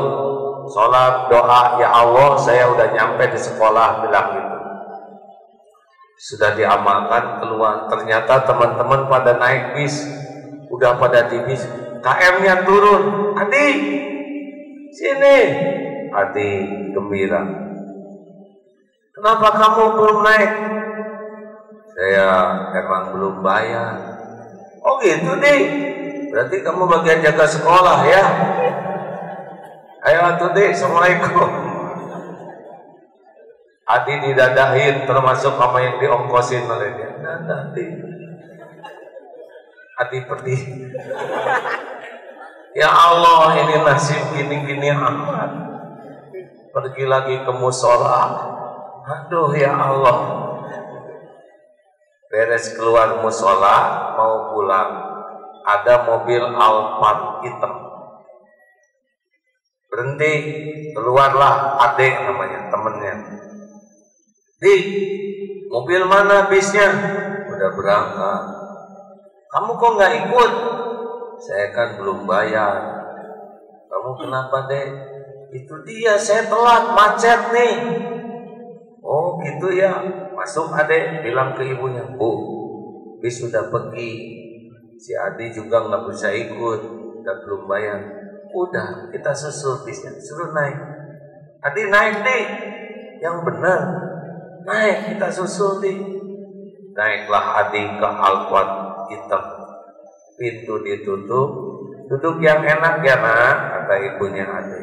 Sholat, doa, ya Allah saya udah nyampe di sekolah, bilang gitu. Sudah diamalkan, keluar. Ternyata teman-teman pada naik bis. Udah pada di bis, KM-nya turun. Adi, sini. Adi gembira. Kenapa kamu belum naik? Saya emang belum bayar. Oh gitu berarti kamu bagian jaga sekolah ya. Ayo atuh Assalamualaikum. Adi didadahin termasuk sama yang diongkosin oleh dia. Adi pedih. Ya Allah, ini nasib gini-gini amat. Pergi lagi ke musola. Aduh ya Allah. Beres keluar musola, mau pulang. Ada mobil Alphard hitam. Berhenti, keluarlah adik namanya, temennya. Mobil mana bisnya? Udah berangkat. Kamu kok nggak ikut? Saya kan belum bayar. Kamu kenapa Itu dia, saya telat, macet nih. Oh gitu ya. Masuk adek, bilang ke ibunya, Bu, bis sudah pergi. Si Adi juga nggak bisa ikut, udah belum bayar. Udah, kita susul bisnya, suruh naik. Adi naik yang benar. Naik, kita susul Naiklah Adi ke Alphard hitam. Pintu ditutup. Duduk yang enak ya nak, kata ibunya Adi.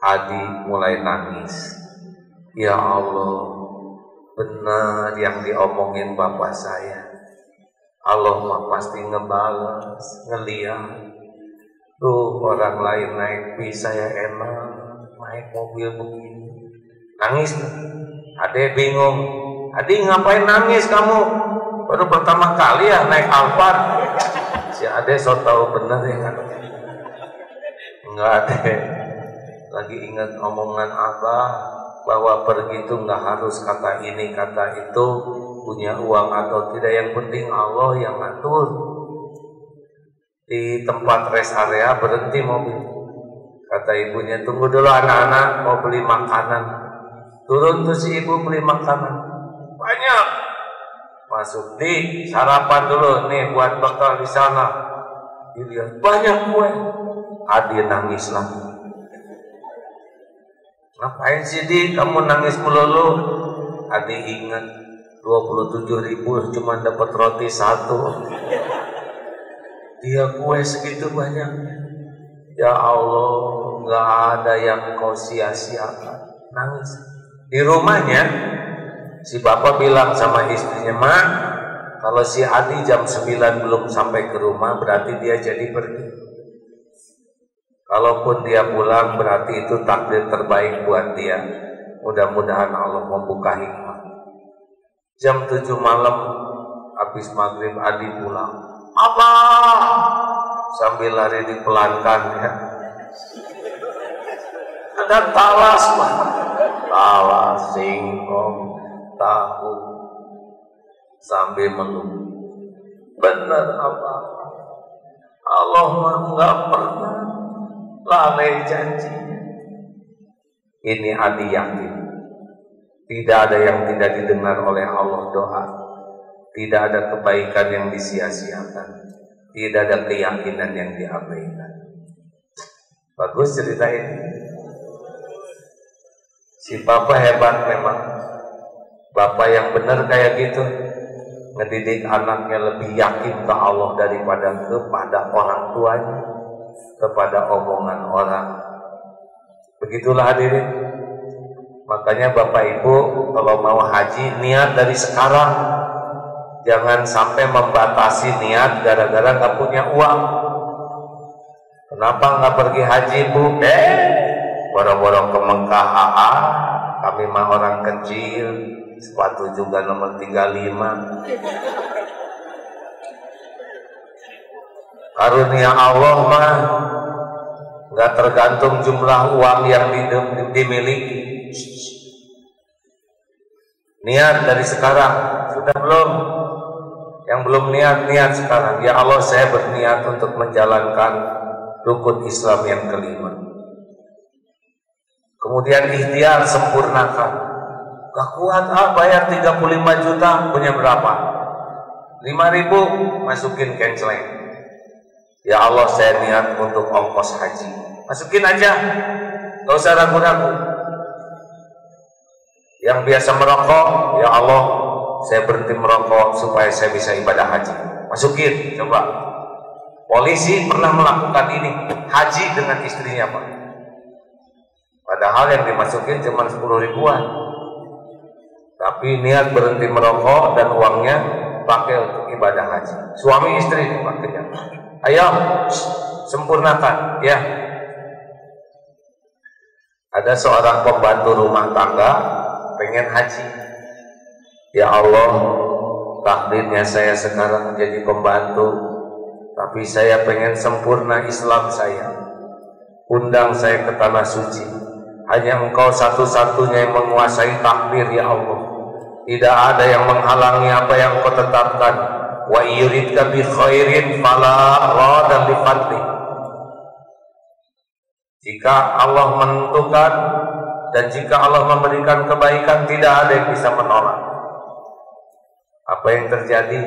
Adi mulai nangis. Ya Allah, benar yang diomongin bapak saya. Allah mah pasti ngebalas, ngeliat. Tuh orang lain naik bis, saya enak naik mobil begini. Nangis. Ade bingung. Adi ngapain nangis kamu? Baru pertama kali ya naik Alphard. Si Ade so tau bener ya kan? Enggak Ade. Lagi ingat omongan Abah bahwa pergi itu nggak harus kata ini kata itu, punya uang atau tidak, yang penting Allah yang ngatur. Di tempat rest area berhenti mobil. Kata ibunya, tunggu dulu anak-anak, mau beli makanan. Turun tuh si ibu beli makanan banyak. Masuk, di sarapan dulu nih buat bekal di sana. Dilihat banyak kue. Adi nangis lagi. Ngapain sih Di kamu nangis melulu? Adi ingat 27.000 cuma dapat roti 1. Dia kue segitu banyaknya. Ya Allah, nggak ada yang kau sia-siakan. Nangis. Di rumahnya si bapak bilang sama istrinya, "Mak, kalau si Adi jam 9 belum sampai ke rumah berarti dia jadi pergi. Kalaupun dia pulang berarti itu takdir terbaik buat dia. Mudah-mudahan Allah membuka hikmah." Jam 7 malam habis maghrib Adi pulang. "Apa?" Sambil lari dipelankan ya. Ada talas, Pak. Talas, singkong, tahu. Sambil meluk. Benar apa? Allah mah nggak pernah lalai janjinya. Ini Adi yakin. Tidak ada yang tidak didengar oleh Allah doa. Tidak ada kebaikan yang disia-siakan. Tidak ada keyakinan yang diabaikan. Bagus cerita ini. Si Bapak hebat memang. Bapak yang benar kayak gitu. Ngedidik anaknya lebih yakin ke Allah daripada kepada orang tuanya, kepada omongan orang. Begitulah hadirin. Makanya Bapak Ibu kalau mau haji niat dari sekarang. Jangan sampai membatasi niat gara-gara nggak punya uang. Kenapa nggak pergi haji Bu? Boro-boro ke Mekah. Kami mah orang kecil, sepatu juga nomor 35. Karunia Allah mah nggak tergantung jumlah uang yang dimiliki. Niat dari sekarang. Sudah belum? Yang belum niat sekarang. Ya Allah, saya berniat untuk menjalankan rukun Islam yang kelima. Kemudian ikhtiar, sempurnakan. Gak kuat bayar 35 juta, punya berapa? 5.000, masukin canceling. Ya Allah, saya niat untuk ongkos haji. Masukin aja, gak usah ragu-ragu. Yang biasa merokok, ya Allah, saya berhenti merokok supaya saya bisa ibadah haji. Masukin, coba. Polisi pernah melakukan ini, haji dengan istrinya Pak. Padahal yang dimasukin cuma 10 ribuan. Tapi niat berhenti merokok dan uangnya pakai untuk ibadah haji. Suami istri pakainya. Ayo, sempurnakan ya. Ada seorang pembantu rumah tangga pengen haji. Ya Allah, takdirnya saya sekarang jadi pembantu, tapi saya pengen sempurna Islam saya. Undang saya ke tanah suci. Hanya Engkau satu-satunya yang menguasai takdir ya Allah. Tidak ada yang menghalangi apa yang Engkau tetapkan. Wa yuridka bi khairin fala rada li fadli. Jika Allah menentukan dan jika Allah memberikan kebaikan, tidak ada yang bisa menolak. Apa yang terjadi?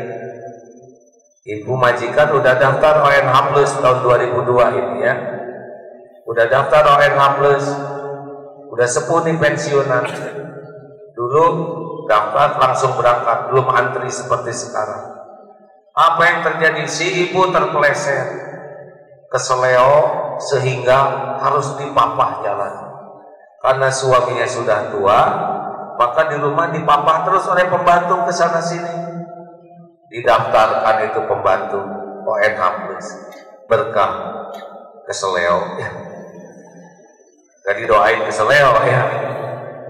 Ibu majikan udah daftar ONH Plus tahun 2002 ini ya. Udah daftar ONH Plus. Udah sepuh nih pensiunan. Dulu daftar langsung berangkat, belum antri seperti sekarang. Apa yang terjadi? Si ibu terpeleset, keseleo sehingga harus dipapah jalan. Karena suaminya sudah tua, maka di rumah dipapah terus oleh pembantu ke sana sini. Didaftarkan itu pembantu ONH Plus, berkah keseleo ya. Gak didoain keseleo ya,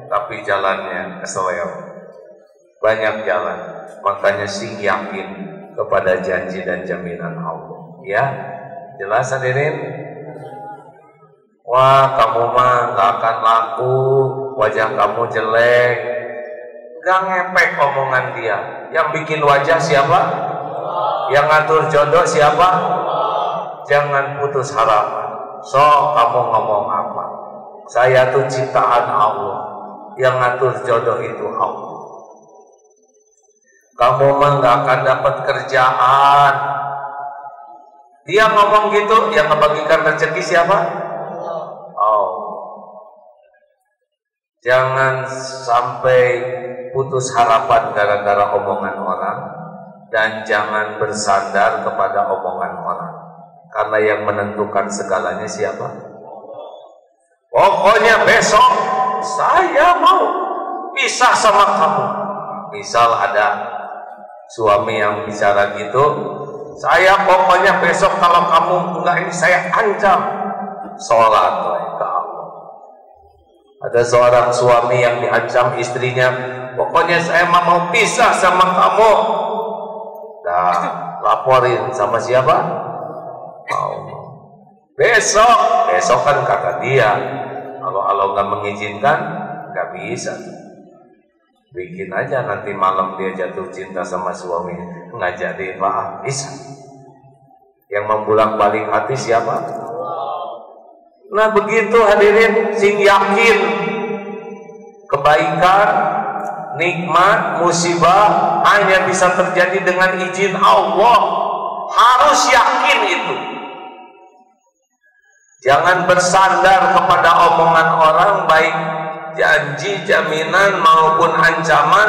tapi jalannya keseleo. Banyak jalan, makanya sing yakin kepada janji dan jaminan Allah ya. Jelas hadirin? Wah, kamu mah gak akan laku, wajah kamu jelek. Gak ngepek omongan dia. Yang bikin wajah siapa? Yang ngatur jodoh siapa? Jangan putus harapan. So, kamu ngomong apa? Saya tuh ciptaan Allah. Yang ngatur jodoh itu Allah. kamu mah nggak akan dapat kerjaan. Dia ngomong gitu, yang ngebagikan rezeki siapa? Oh. Jangan sampai putus harapan gara-gara omongan orang, dan jangan bersandar kepada omongan orang, karena yang menentukan segalanya siapa? Pokoknya besok saya mau pisah sama kamu. Misal ada suami yang bicara gitu, saya pokoknya besok kalau kamu enggak ini saya ancam. Sholat ke Allah. Ada seorang suami yang diancam istrinya, pokoknya saya mau pisah sama kamu. Nah, laporin sama siapa? Allah. Besok kan kata dia, kalau Allah nggak mengizinkan, nggak bisa. Bikin aja nanti malam dia jatuh cinta sama suaminya, nggak jadi Pak, bisa. Yang membolak-balik hati siapa? Nah begitu hadirin, sing yakin kebaikan, nikmat, musibah hanya bisa terjadi dengan izin Allah. Harus yakin itu. Jangan bersandar kepada omongan orang, baik janji, jaminan maupun ancaman,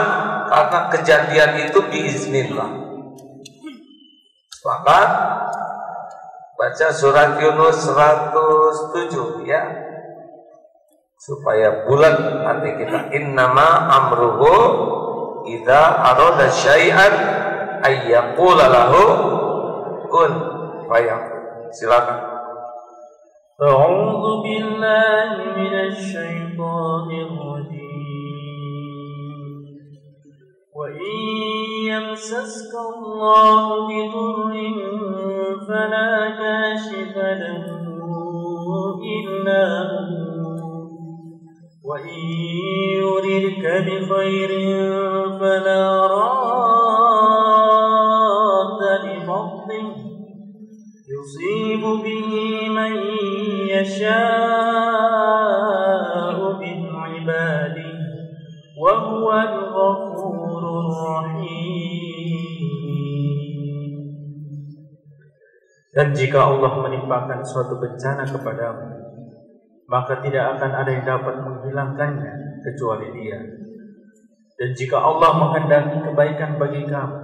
karena kejadian itu biiznillah. Sepakat? Baca surat Yunus 107 ya, supaya bulat hati kita. Innama amruhu idza arada syai'an ayyaqula lahu kun fayakun. Silakan. A'udzu billahi minasy syaithanir rajim. Wa in yamsaska Allahu bidurrin fala kashifa lahu illa hu wa in yuridka bi khairin fala radda li fadlihi yusibu bihi man yasha'u min ibadihi wa huwa al-ghafurur rahim. Dan jika Allah menimpakan suatu bencana kepadamu, maka tidak akan ada yang dapat menghilangkannya kecuali Dia. Dan jika Allah menghendaki kebaikan bagi kamu,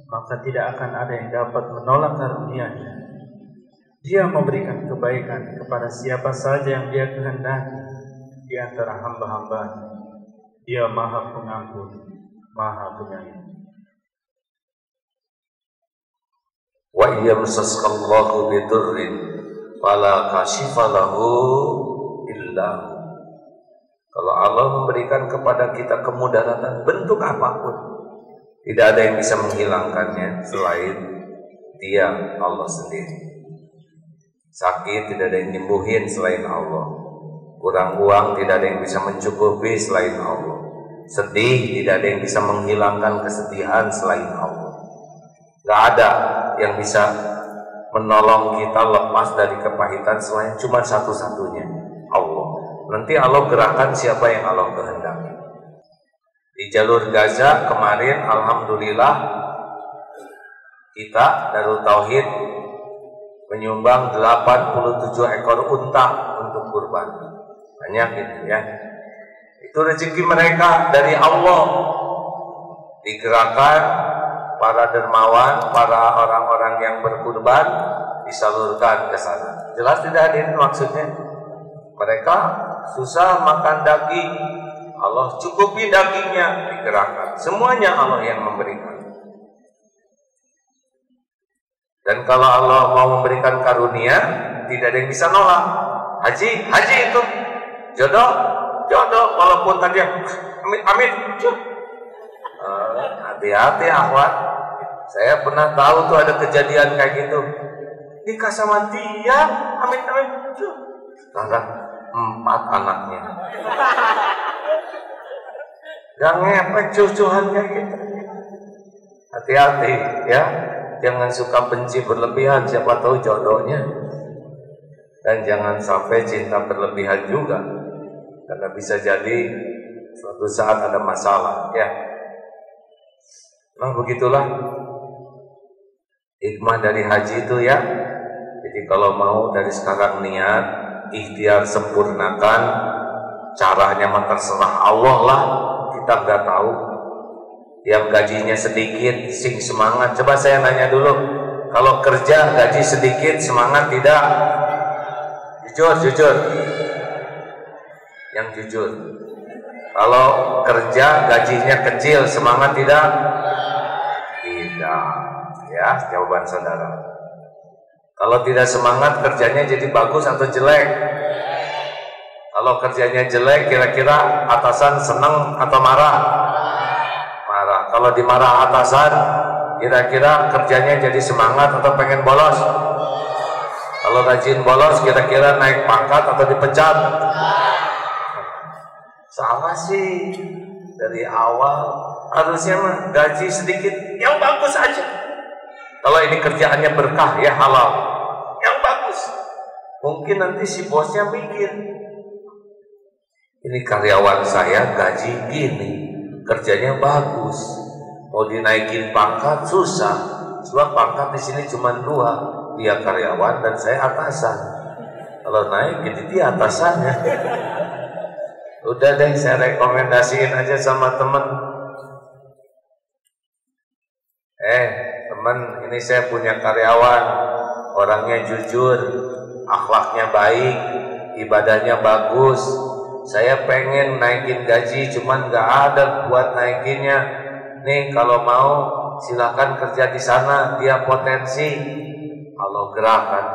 maka tidak akan ada yang dapat menolak karunia-Nya. Dia memberikan kebaikan kepada siapa saja yang Dia kehendaki di antara hamba-hamba-Nya. Dia Maha Pengampun, Maha Penyayang. Wa yamsaskallahu bidurrin fala kashifa lahu illa. Kalau Allah memberikan kepada kita kemudaratan bentuk apapun, tidak ada yang bisa menghilangkannya selain Dia, Allah sendiri. Sakit tidak ada yang nyembuhin selain Allah. Kurang uang tidak ada yang bisa mencukupi selain Allah. Sedih tidak ada yang bisa menghilangkan kesedihan selain Allah. Gak ada yang bisa menolong kita lepas dari kepahitan selain cuma satu-satunya, Allah. Nanti Allah gerakan siapa yang Allah kehendaki. Di jalur Gaza kemarin alhamdulillah kita Darul Tauhid menyumbang 87 ekor unta untuk kurban. Banyak itu ya. Itu rezeki mereka dari Allah. Digerakkan para dermawan, para orang-orang yang berkurban disalurkan ke sana. Jelas tidak ada maksudnya? Mereka susah makan daging, Allah cukupi dagingnya, digerakkan. Semuanya Allah yang memberikan. Dan kalau Allah mau memberikan karunia, tidak ada yang bisa nolak. Haji itu jodoh. Walaupun tadi amit. Hati-hati akhwat. Saya pernah tahu tuh ada kejadian kayak gitu. Nikah sama dia, amit. Sekarang 4 anaknya. Gak ngepek cucuhan kayak gitu. Hati-hati ya. Jangan suka benci berlebihan, siapa tahu jodohnya. Dan jangan sampai cinta berlebihan juga, karena bisa jadi suatu saat ada masalah ya. Nah begitulah hikmah dari haji itu ya. Jadi kalau mau dari sekarang niat, ikhtiar sempurnakan, caranya mah terserah Allah lah, kita nggak tahu. Yang gajinya sedikit, sing semangat. Coba saya nanya dulu, kalau kerja gaji sedikit, semangat tidak? Jujur. Yang jujur. Kalau kerja gajinya kecil, semangat tidak? Tidak. Ya, jawaban saudara. Kalau tidak semangat, kerjanya jadi bagus atau jelek? Kalau kerjanya jelek, kira-kira atasan senang atau marah? Marah. Kalau dimarah atasan, kira-kira kerjanya jadi semangat atau pengen bolos? Kalau rajin bolos, kira-kira naik pangkat atau dipecat? Salah sih. Dari awal harusnya mah gaji sedikit, yang bagus aja. Kalau ini kerjaannya berkah, ya halal, yang bagus. Mungkin nanti si bosnya mikir, ini karyawan saya gaji gini, kerjanya bagus, mau dinaikin pangkat susah. Sebab pangkat di sini cuma 2, dia karyawan dan saya atasan. Kalau naik jadi dia atasannya. Udah deh, saya rekomendasiin aja sama temen. Temen, ini saya punya karyawan, orangnya jujur, akhlaknya baik, ibadahnya bagus. Saya pengen naikin gaji, cuman gak ada buat naikinnya. Nih kalau mau silakan kerja di sana, dia potensi. Kalau gerakan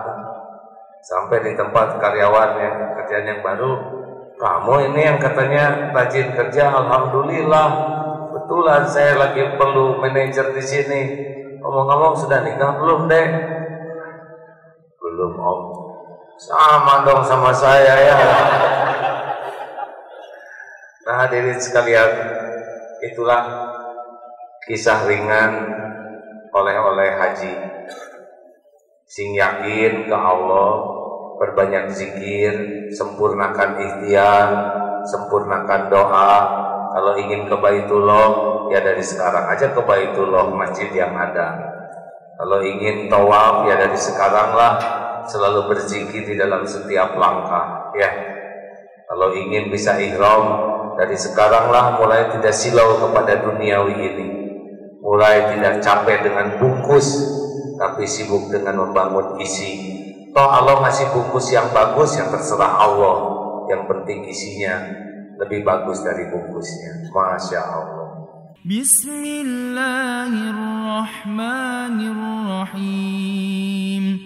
sampai di tempat karyawannya, kerjaan yang baru, kamu ini yang katanya rajin kerja, alhamdulillah. Betulan saya lagi perlu manajer di sini. Ngomong-ngomong sudah nikah belum deh? Belum om. Sama dong sama saya ya. Nah hadirin sekalian, itulah kisah ringan oleh-oleh haji. Sing yakin ke Allah, perbanyak zikir, sempurnakan ikhtiar, sempurnakan doa. Kalau ingin ke Baitullah, ya dari sekarang aja ke Baitullah, masjid yang ada. Kalau ingin tawaf, ya dari sekarang lah, selalu berzikir di dalam setiap langkah. Ya, kalau ingin bisa ihram, dari sekarang lah mulai tidak silau kepada duniawi ini, mulai tidak capek dengan bungkus, tapi sibuk dengan membangun isi. Toh Allah ngasih bungkus yang bagus, yang terserah Allah. Yang penting isinya lebih bagus dari bungkusnya. Masya Allah. Bismillahirrahmanirrahim.